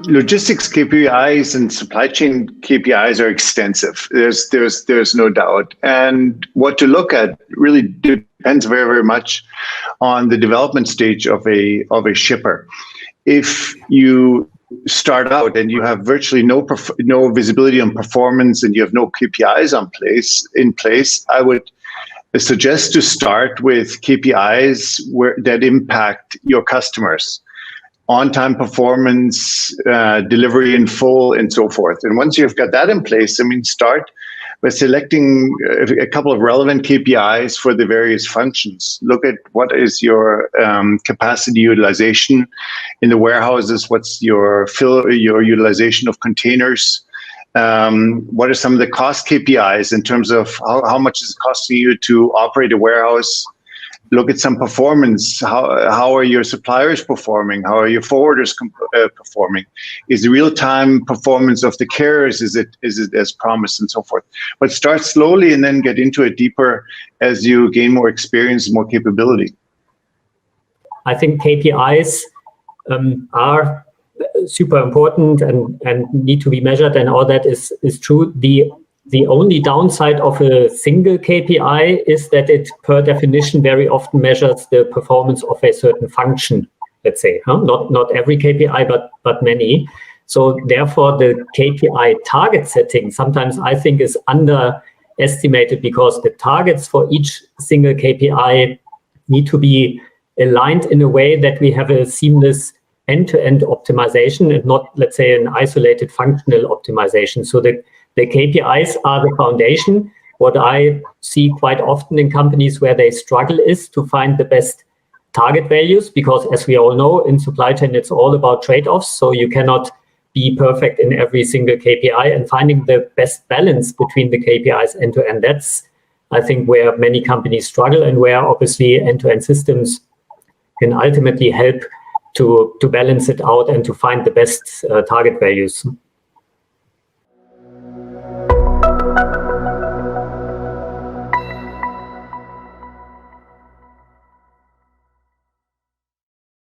logistics KPIs and supply chain KPIs are extensive. There's no doubt. And what to look at really depends very, very much on the development stage of a shipper. If you start out and you have virtually no visibility on performance and you have no KPIs in place, I would suggest to start with KPIs that impact your customers. On-time performance, delivery in full, and so forth. And once you've got that in place, start by selecting a couple of relevant KPIs for the various functions. Look at what is your capacity utilization in the warehouses, what's your utilization of containers, what are some of the cost KPIs in terms of how much is it costing you to operate a warehouse. Look at some performance. How are your suppliers performing? How are your forwarders performing? Is the real-time performance of the carriers, is it as promised, and so forth? But start slowly and then get into it deeper as you gain more experience and more capability. I think KPIs are super important and need to be measured, and all that is true. The only downside of a single KPI is that it, per definition, very often measures the performance of a certain function, let's say. Not every KPI, but many. So therefore, the KPI target setting sometimes I think is underestimated, because the targets for each single KPI need to be aligned in a way that we have a seamless end-to-end optimization and not, let's say, an isolated functional optimization. So the KPIs are the foundation. What I see quite often in companies where they struggle is to find the best target values, because as we all know, in supply chain, it's all about trade-offs. So you cannot be perfect in every single KPI, and finding the best balance between the KPIs end to end. That's, I think, where many companies struggle, and where obviously end-to-end systems can ultimately help to balance it out and to find the best target values.